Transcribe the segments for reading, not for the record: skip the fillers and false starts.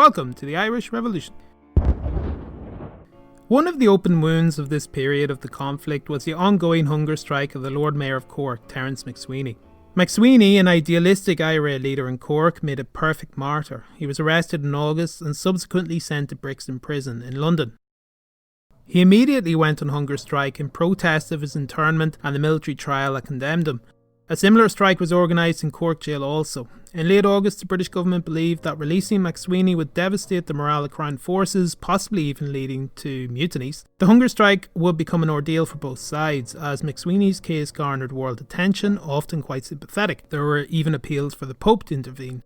Welcome to the Irish Revolution. One of the open wounds of this period of the conflict was the ongoing hunger strike of the Lord Mayor of Cork, Terence McSwiney. McSwiney, an idealistic IRA leader in Cork, made a perfect martyr. He was arrested in August and subsequently sent to Brixton Prison in London. He immediately went on hunger strike in protest of his internment and the military trial that condemned him. A similar strike was organised in Cork Jail also. In late August, the British government believed that releasing McSwiney would devastate the morale of Crown forces, possibly even leading to mutinies. The hunger strike would become an ordeal for both sides, as McSwiney's case garnered world attention, often quite sympathetic. There were even appeals for the Pope to intervene.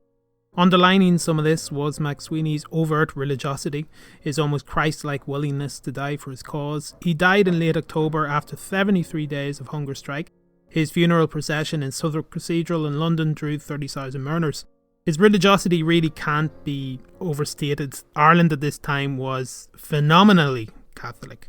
Underlining some of this was McSwiney's overt religiosity, his almost Christ-like willingness to die for his cause. He died in late October after 73 days of hunger strike. His funeral procession in Southwark Cathedral in London drew 30,000 mourners. His religiosity really can't be overstated. Ireland at this time was phenomenally Catholic.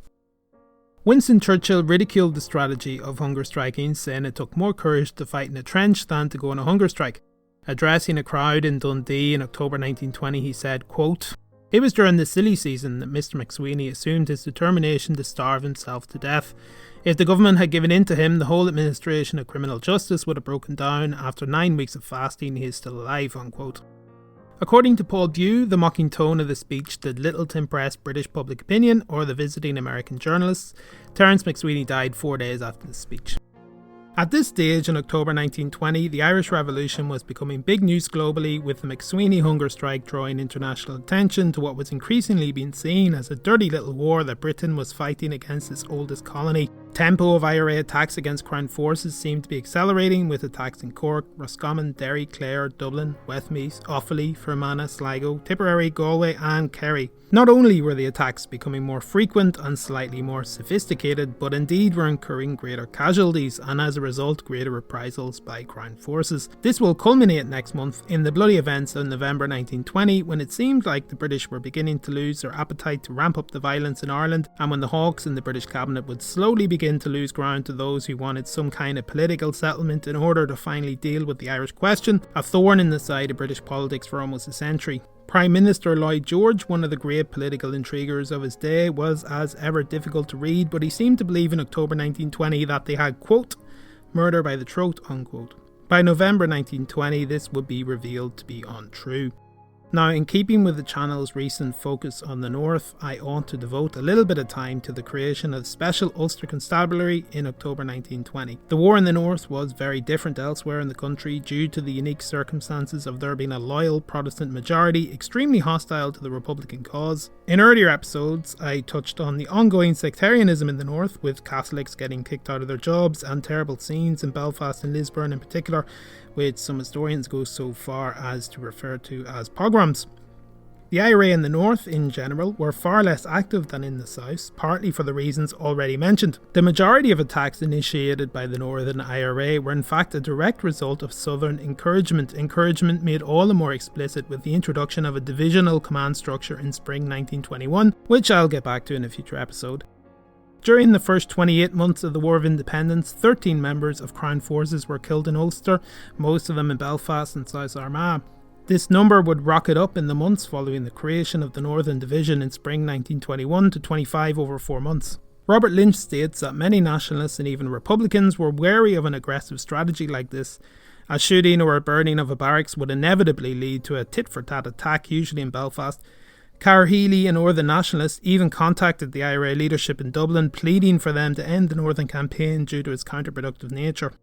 Winston Churchill ridiculed the strategy of hunger striking, saying it took more courage to fight in a trench than to go on a hunger strike. Addressing a crowd in Dundee in October 1920, he said, quote, "It was during the silly season that Mr. McSwiney assumed his determination to starve himself to death. If the government had given in to him, the whole administration of criminal justice would have broken down. After 9 weeks of fasting, he is still alive," unquote. According to Paul Bew, the mocking tone of the speech did little to impress British public opinion or the visiting American journalists. Terence McSwiney died 4 days after the speech. At this stage, in October 1920, the Irish Revolution was becoming big news globally, with the McSwiney hunger strike drawing international attention to what was increasingly being seen as a dirty little war that Britain was fighting against its oldest colony. Tempo of IRA attacks against Crown forces seemed to be accelerating, with attacks in Cork, Roscommon, Derry, Clare, Dublin, Westmeath, Offaly, Fermanagh, Sligo, Tipperary, Galway and Kerry. Not only were the attacks becoming more frequent and slightly more sophisticated, but indeed were incurring greater casualties and as a result greater reprisals by Crown forces. This will culminate next month in the bloody events of November 1920, when it seemed like the British were beginning to lose their appetite to ramp up the violence in Ireland, and when the hawks in the British cabinet would slowly begin to lose ground to those who wanted some kind of political settlement in order to finally deal with the Irish question, a thorn in the side of British politics for almost a century. Prime Minister Lloyd George, one of the great political intriguers of his day, was as ever difficult to read, but he seemed to believe in October 1920 that they had, quote, "murder by the throat," unquote. By November 1920, this would be revealed to be untrue. Now, in keeping with the channel's recent focus on the North, I ought to devote a little bit of time to the creation of the special Ulster Constabulary in October 1920. The war in the North was very different elsewhere in the country due to the unique circumstances of there being a loyal Protestant majority extremely hostile to the Republican cause. In earlier episodes, I touched on the ongoing sectarianism in the North, with Catholics getting kicked out of their jobs and terrible scenes in Belfast and Lisburn in particular, which some historians go so far as to refer to as pogroms. The IRA in the North, in general, were far less active than in the South, partly for the reasons already mentioned. The majority of attacks initiated by the Northern IRA were in fact a direct result of Southern encouragement made all the more explicit with the introduction of a divisional command structure in spring 1921, which I'll get back to in a future episode. During the first 28 months of the War of Independence, 13 members of Crown forces were killed in Ulster, most of them in Belfast and South Armagh. This number would rocket up in the months following the creation of the Northern Division in spring 1921 to 25 over 4 months. Robert Lynch states that many nationalists and even Republicans were wary of an aggressive strategy like this. A shooting or a burning of a barracks would inevitably lead to a tit-for-tat attack, usually in Belfast. Carr Healy, a Northern nationalist, even contacted the IRA leadership in Dublin, pleading for them to end the Northern campaign due to its counterproductive nature.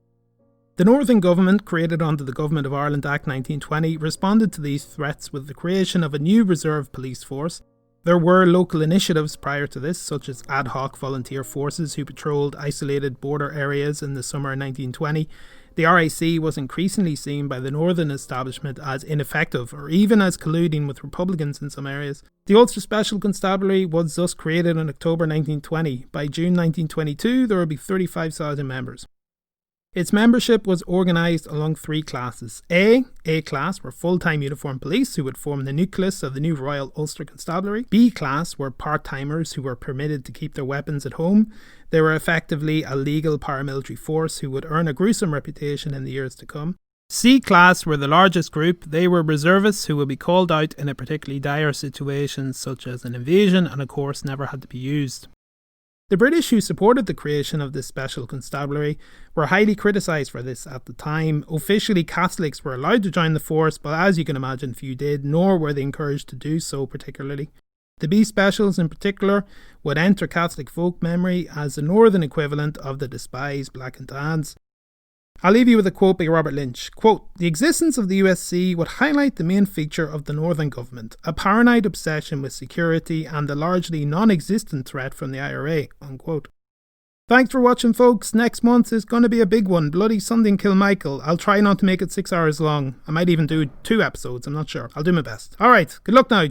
The Northern government, created under the Government of Ireland Act 1920, responded to these threats with the creation of a new reserve police force. There were local initiatives prior to this, such as ad hoc volunteer forces who patrolled isolated border areas in the summer of 1920. The RIC was increasingly seen by the Northern establishment as ineffective, or even as colluding with Republicans in some areas. The Ulster Special Constabulary was thus created in October 1920. By June 1922, there would be 35,000 members. Its membership was organised along 3 classes. A class were full-time uniformed police who would form the nucleus of the new Royal Ulster Constabulary. B class were part-timers who were permitted to keep their weapons at home. They were effectively a legal paramilitary force who would earn a gruesome reputation in the years to come. C class were the largest group. They were reservists who would be called out in a particularly dire situation such as an invasion, and of course never had to be used. The British, who supported the creation of this special constabulary, were highly criticised for this at the time. Officially, Catholics were allowed to join the force, but as you can imagine, few did, nor were they encouraged to do so particularly. The B Specials in particular would enter Catholic folk memory as the northern equivalent of the despised Black and Tans. I'll leave you with a quote by Robert Lynch. Quote, "The existence of the USC would highlight the main feature of the Northern government, a paranoid obsession with security and the largely non-existent threat from the IRA." Unquote. Thanks for watching, folks. Next month is going to be a big one. Bloody Sunday in Kilmichael. I'll try not to make it 6 hours long. I might even do 2 episodes, I'm not sure. I'll do my best. Alright, good luck now.